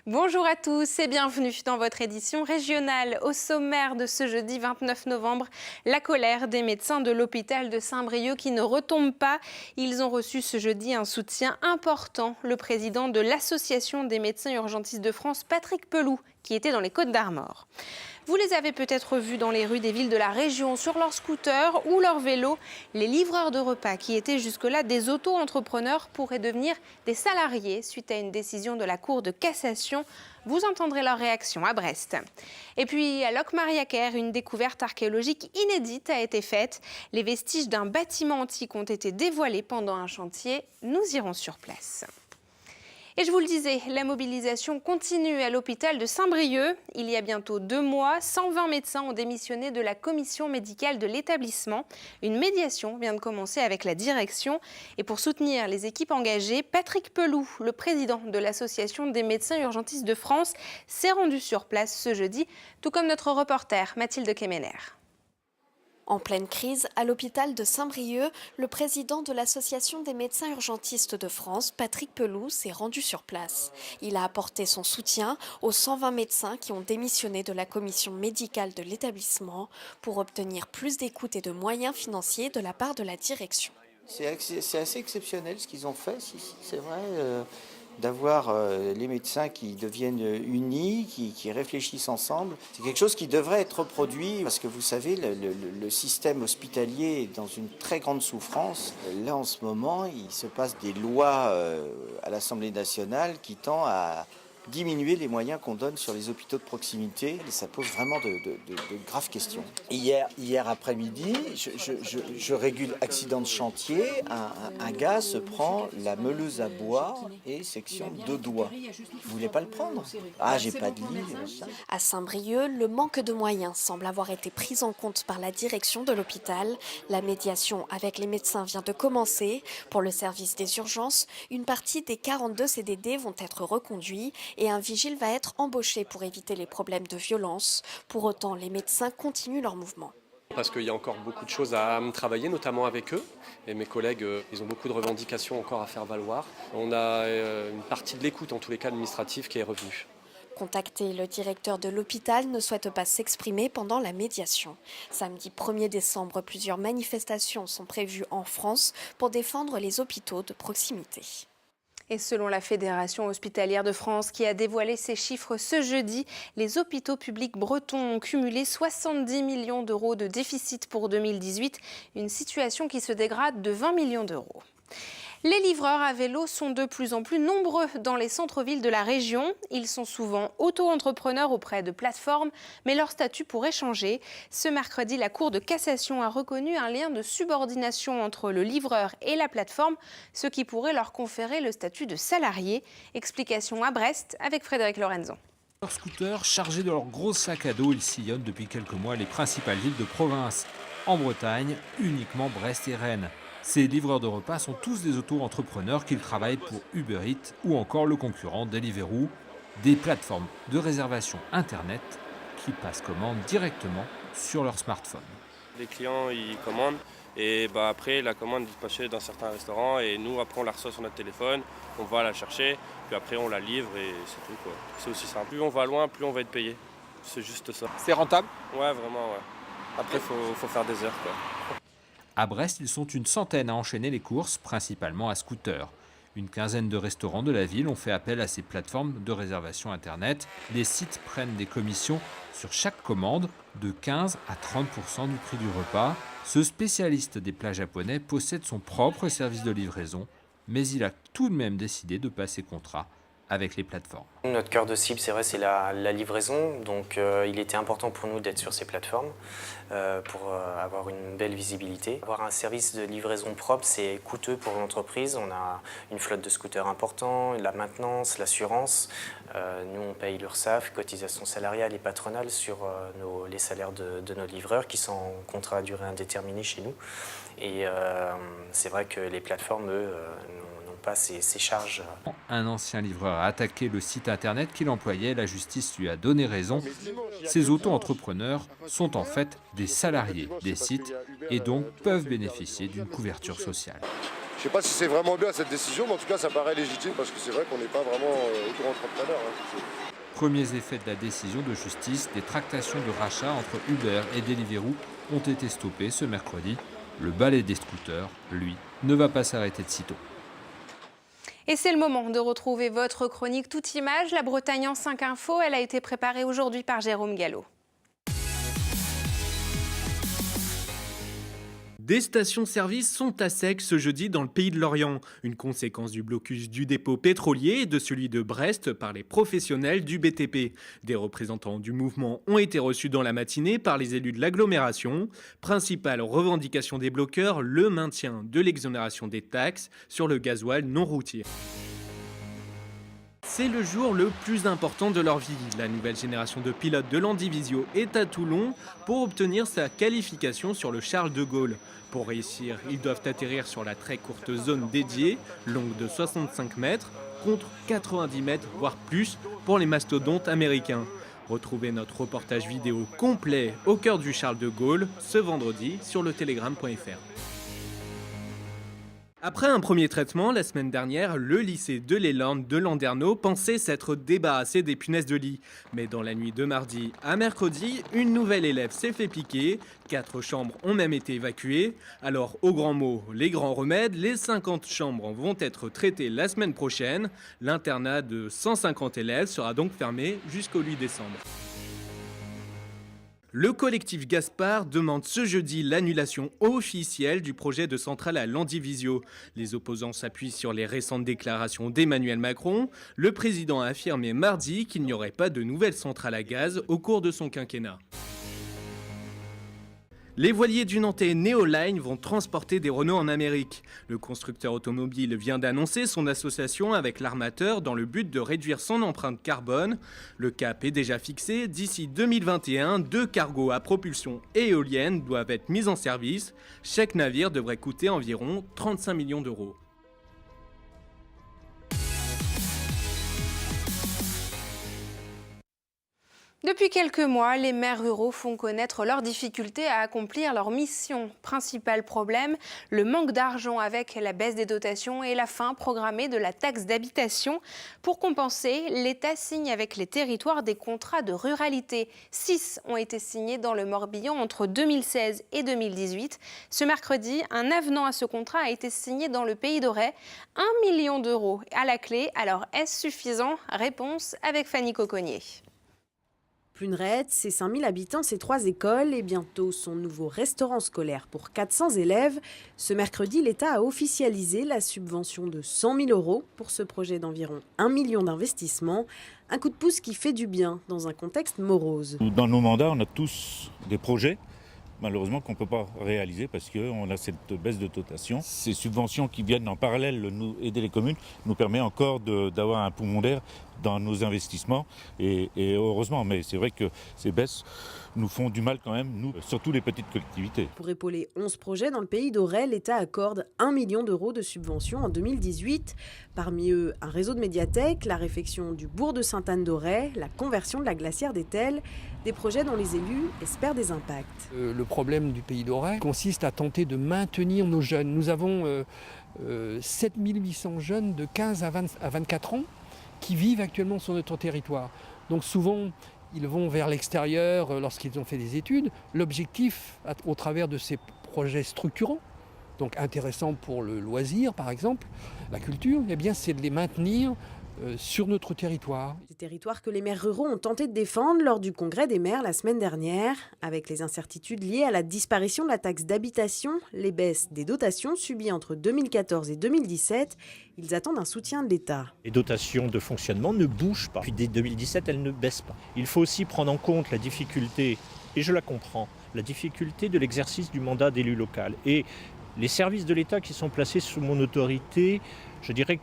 Bonjour à tous et bienvenue dans votre édition régionale. Au sommaire de ce jeudi 29 novembre, la colère des médecins de l'hôpital de Saint-Brieuc qui ne retombe pas. Ils ont reçu ce jeudi un soutien important. Le président de l'Association des médecins urgentistes de France, Patrick Pelloux, qui était dans les Côtes-d'Armor. Vous les avez peut-être vus dans les rues des villes de la région, sur leurs scooters ou leurs vélos. Les livreurs de repas qui étaient jusque-là des auto-entrepreneurs pourraient devenir des salariés suite à une décision de la Cour de cassation. Vous entendrez leur réaction à Brest. Et puis à Locmariaquer, une découverte archéologique inédite a été faite. Les vestiges d'un bâtiment antique ont été dévoilés pendant un chantier. Nous irons sur place. Et je vous le disais, la mobilisation continue à l'hôpital de Saint-Brieuc. Il y a bientôt 2 mois, 120 médecins ont démissionné de la commission médicale de l'établissement. Une médiation vient de commencer avec la direction. Et pour soutenir les équipes engagées, Patrick Pelloux, le président de l'Association des médecins urgentistes de France, s'est rendu sur place ce jeudi, tout comme notre reporter Mathilde Kemener. En pleine crise, à l'hôpital de Saint-Brieuc, le président de l'Association des médecins urgentistes de France, Patrick Pelloux, s'est rendu sur place. Il a apporté son soutien aux 120 médecins qui ont démissionné de la commission médicale de l'établissement pour obtenir plus d'écoute et de moyens financiers de la part de la direction. C'est assez exceptionnel ce qu'ils ont fait, c'est vrai, d'avoir les médecins qui deviennent unis, qui réfléchissent ensemble. C'est quelque chose qui devrait être reproduit parce que vous savez, le système hospitalier est dans une très grande souffrance. Là, en ce moment, il se passe des lois à l'Assemblée nationale qui tendent à diminuer les moyens qu'on donne sur les hôpitaux de proximité. Et ça pose vraiment de graves questions. Hier après-midi, je régule accident de chantier. Un gars se prend la meuleuse à bois et section 2 doigts. Vous voulez pas le prendre? Ah, j'ai pas de lit. À Saint-Brieuc, le manque de moyens semble avoir été pris en compte par la direction de l'hôpital. La médiation avec les médecins vient de commencer. Pour le service des urgences, une partie des 42 CDD vont être reconduits et un vigile va être embauché pour éviter les problèmes de violence. Pour autant, les médecins continuent leur mouvement. Parce qu'il y a encore beaucoup de choses à travailler, notamment avec eux. Et mes collègues, ils ont beaucoup de revendications encore à faire valoir. On a une partie de l'écoute, en tous les cas administrative, qui est revenue. Contacté, le directeur de l'hôpital ne souhaite pas s'exprimer pendant la médiation. Samedi 1er décembre, plusieurs manifestations sont prévues en France pour défendre les hôpitaux de proximité. Et selon la Fédération hospitalière de France qui a dévoilé ses chiffres ce jeudi, les hôpitaux publics bretons ont cumulé 70 millions d'euros de déficit pour 2018, une situation qui se dégrade de 20 millions d'euros. Les livreurs à vélo sont de plus en plus nombreux dans les centres-villes de la région. Ils sont souvent auto-entrepreneurs auprès de plateformes, mais leur statut pourrait changer. Ce mercredi, la Cour de cassation a reconnu un lien de subordination entre le livreur et la plateforme, ce qui pourrait leur conférer le statut de salarié. Explication à Brest avec Frédéric Lorenzo. Leurs scooters chargés de leurs gros sacs à dos, ils sillonnent depuis quelques mois les principales villes de province. En Bretagne, uniquement Brest et Rennes. Ces livreurs de repas sont tous des auto-entrepreneurs qui travaillent pour Uber Eats ou encore le concurrent Deliveroo, des plateformes de réservation internet qui passent commande directement sur leur smartphone. Les clients ils commandent et après la commande est dispatchée dans certains restaurants et nous après on la reçoit sur notre téléphone, on va la chercher, puis après on la livre et c'est tout quoi. C'est aussi simple. Plus on va loin, plus on va être payé. C'est juste ça. C'est rentable? Ouais vraiment ouais. Après faut faire des heures quoi. À Brest, ils sont une centaine à enchaîner les courses, principalement à scooter. Une quinzaine de restaurants de la ville ont fait appel à ces plateformes de réservation internet. Les sites prennent des commissions sur chaque commande de 15 à 30% du prix du repas. Ce spécialiste des plats japonais possède son propre service de livraison, mais il a tout de même décidé de passer contrat avec les plateformes. Notre cœur de cible, c'est vrai, c'est la livraison. Donc il était important pour nous d'être sur ces plateformes pour avoir une belle visibilité. Avoir un service de livraison propre, c'est coûteux pour l'entreprise. On a une flotte de scooters important, la maintenance, l'assurance. Nous, on paye l'URSSAF, cotisation salariale et patronale sur les salaires de nos livreurs qui sont en contrat à durée indéterminée chez nous. Et c'est vrai que les plateformes, eux, pas ces charges. Un ancien livreur a attaqué le site internet qu'il employait, la justice lui a donné raison. Ces auto-entrepreneurs sont en fait des salariés des sites et donc peuvent bénéficier d'une couverture sociale. sais pas si c'est vraiment bien cette décision, mais en tout cas ça paraît légitime parce que c'est vrai qu'on n'est pas vraiment auto-entrepreneur. Premiers effets de la décision de justice, des tractations de rachat entre Uber et Deliveroo ont été stoppées ce mercredi. Le balai des scooters, lui, ne va pas s'arrêter de sitôt. Et c'est le moment de retrouver votre chronique Toute Image, la Bretagne en 5 infos. Elle a été préparée aujourd'hui par Jérôme Gallo. Des stations-service sont à sec ce jeudi dans le pays de Lorient, une conséquence du blocus du dépôt pétrolier et de celui de Brest par les professionnels du BTP. Des représentants du mouvement ont été reçus dans la matinée par les élus de l'agglomération. Principale revendication des bloqueurs, le maintien de l'exonération des taxes sur le gasoil non routier. C'est le jour le plus important de leur vie. La nouvelle génération de pilotes de l'Andivisio est à Toulon pour obtenir sa qualification sur le Charles de Gaulle. Pour réussir, ils doivent atterrir sur la très courte zone dédiée, longue de 65 mètres, contre 90 mètres, voire plus, pour les mastodontes américains. Retrouvez notre reportage vidéo complet au cœur du Charles de Gaulle ce vendredi sur letelegram.fr. Après un premier traitement, la semaine dernière, le lycée de l'Élandes de Landerneau pensait s'être débarrassé des punaises de lit. Mais dans la nuit de mardi à mercredi, une nouvelle élève s'est fait piquer. 4 chambres ont même été évacuées. Alors, au grand mot, les grands remèdes, les 50 chambres vont être traitées la semaine prochaine. L'internat de 150 élèves sera donc fermé jusqu'au 8 décembre. Le collectif Gaspard demande ce jeudi l'annulation officielle du projet de centrale à Landivisio. Les opposants s'appuient sur les récentes déclarations d'Emmanuel Macron. Le président a affirmé mardi qu'il n'y aurait pas de nouvelle centrale à gaz au cours de son quinquennat. Les voiliers du Nantais Neoline vont transporter des Renault en Amérique. Le constructeur automobile vient d'annoncer son association avec l'armateur dans le but de réduire son empreinte carbone. Le cap est déjà fixé. D'ici 2021, 2 cargos à propulsion éolienne doivent être mis en service. Chaque navire devrait coûter environ 35 millions d'euros. Depuis quelques mois, les maires ruraux font connaître leurs difficultés à accomplir leur mission. Principal problème, le manque d'argent avec la baisse des dotations et la fin programmée de la taxe d'habitation. Pour compenser, l'État signe avec les territoires des contrats de ruralité. 6 ont été signés dans le Morbihan entre 2016 et 2018. Ce mercredi, un avenant à ce contrat a été signé dans le Pays d'Auray. 1 million d'euros à la clé. Alors, est-ce suffisant? Réponse avec Fanny Coconnier. Pluneret, ses 5000 habitants, ses 3 écoles et bientôt son nouveau restaurant scolaire pour 400 élèves. Ce mercredi, l'État a officialisé la subvention de 100 000 euros pour ce projet d'environ 1 million d'investissements. Un coup de pouce qui fait du bien dans un contexte morose. Dans nos mandats, on a tous des projets, malheureusement, qu'on ne peut pas réaliser parce qu'on a cette baisse de dotation. Ces subventions qui viennent en parallèle nous aider les communes nous permet encore d'avoir un poumon d'air dans nos investissements et heureusement, mais c'est vrai que ces baisses nous font du mal quand même, nous, surtout les petites collectivités. Pour épauler 11 projets dans le Pays d'Auray, l'État accorde 1 million d'euros de subventions en 2018. Parmi eux, un réseau de médiathèques, la réfection du bourg de Sainte-Anne-d'Auray, la conversion de la glacière d'Etel, des projets dont les élus espèrent des impacts. Le problème du Pays d'Auray consiste à tenter de maintenir nos jeunes. Nous avons 7800 jeunes de 15 à 24 ans qui vivent actuellement sur notre territoire. Donc souvent, ils vont vers l'extérieur lorsqu'ils ont fait des études. L'objectif, au travers de ces projets structurants, donc intéressants pour le loisir par exemple, la culture, eh bien, c'est de les maintenir sur notre territoire. Des territoires que les maires ruraux ont tenté de défendre lors du congrès des maires la semaine dernière. Avec les incertitudes liées à la disparition de la taxe d'habitation, les baisses des dotations subies entre 2014 et 2017, ils attendent un soutien de l'État. Les dotations de fonctionnement ne bougent pas. Puis dès 2017, elles ne baissent pas. Il faut aussi prendre en compte la difficulté, et je la comprends, la difficulté de l'exercice du mandat d'élu local. Et les services de l'État qui sont placés sous mon autorité, je dirais,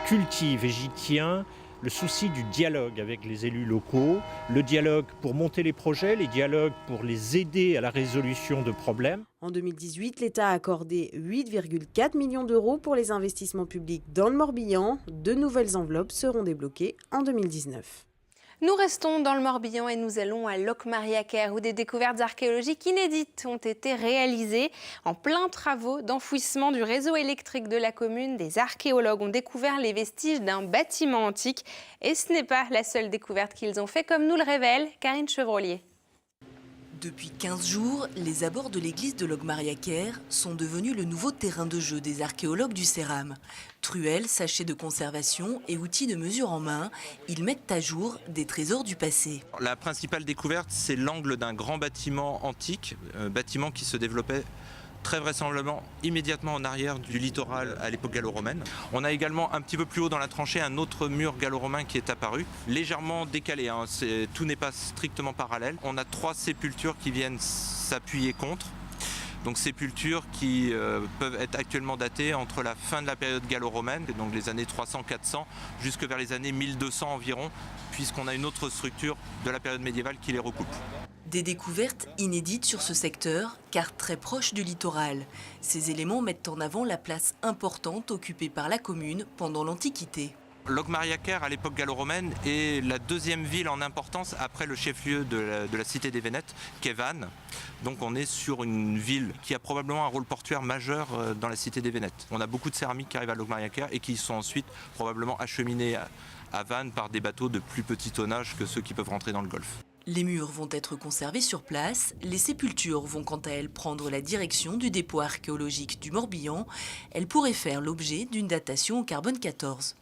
cultive, et j'y tiens, le souci du dialogue avec les élus locaux, le dialogue pour monter les projets, les dialogues pour les aider à la résolution de problèmes. En 2018, l'État a accordé 8,4 millions d'euros pour les investissements publics dans le Morbihan. 2 nouvelles enveloppes seront débloquées en 2019. Nous restons dans le Morbihan et nous allons à Locmariaquer où des découvertes archéologiques inédites ont été réalisées. En plein travaux d'enfouissement du réseau électrique de la commune, des archéologues ont découvert les vestiges d'un bâtiment antique. Et ce n'est pas la seule découverte qu'ils ont fait, comme nous le révèle Karine Chevrolier. Depuis 15 jours, les abords de l'église de Locmariaquer sont devenus le nouveau terrain de jeu des archéologues du Céram. Truelles, sachets de conservation et outils de mesure en main, ils mettent à jour des trésors du passé. La principale découverte, c'est l'angle d'un grand bâtiment antique, bâtiment qui se développait très vraisemblablement immédiatement en arrière du littoral à l'époque gallo-romaine. On a également un petit peu plus haut dans la tranchée un autre mur gallo-romain qui est apparu, légèrement décalé, hein. Tout n'est pas strictement parallèle. On a 3 sépultures qui viennent s'appuyer contre. Donc sépultures qui peuvent être actuellement datées entre la fin de la période gallo-romaine, donc les années 300-400, jusque vers les années 1200 environ, puisqu'on a une autre structure de la période médiévale qui les recoupe. Des découvertes inédites sur ce secteur, car très proche du littoral. Ces éléments mettent en avant la place importante occupée par la commune pendant l'Antiquité. Locmariaquer, à l'époque gallo-romaine, est la deuxième ville en importance après le chef-lieu de la cité des Vénètes, qu'est Vannes. Donc on est sur une ville qui a probablement un rôle portuaire majeur dans la cité des Vénètes. On a beaucoup de céramiques qui arrivent à Locmariaquer et qui sont ensuite probablement acheminées à Vannes par des bateaux de plus petit tonnage que ceux qui peuvent rentrer dans le golfe. Les murs vont être conservés sur place, les sépultures vont quant à elles prendre la direction du dépôt archéologique du Morbihan. Elles pourraient faire l'objet d'une datation au carbone 14.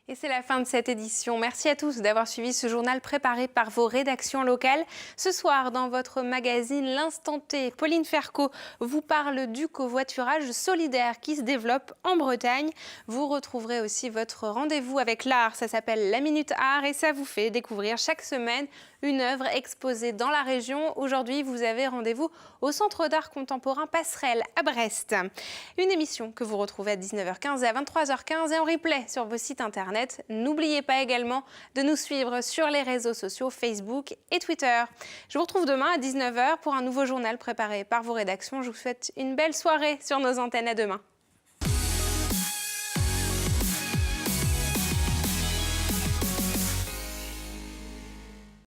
Et c'est la fin de cette édition. Merci à tous d'avoir suivi ce journal préparé par vos rédactions locales. Ce soir, dans votre magazine L'Instant T, Pauline Ferco vous parle du covoiturage solidaire qui se développe en Bretagne. Vous retrouverez aussi votre rendez-vous avec l'art. Ça s'appelle La Minute Art et ça vous fait découvrir chaque semaine une œuvre exposée dans la région. Aujourd'hui, vous avez rendez-vous au Centre d'art contemporain Passerelle à Brest. Une émission que vous retrouvez à 19h15 et à 23h15 et en replay sur vos sites internet. N'oubliez pas également de nous suivre sur les réseaux sociaux Facebook et Twitter. Je vous retrouve demain à 19h pour un nouveau journal préparé par vos rédactions. Je vous souhaite une belle soirée sur nos antennes. À demain.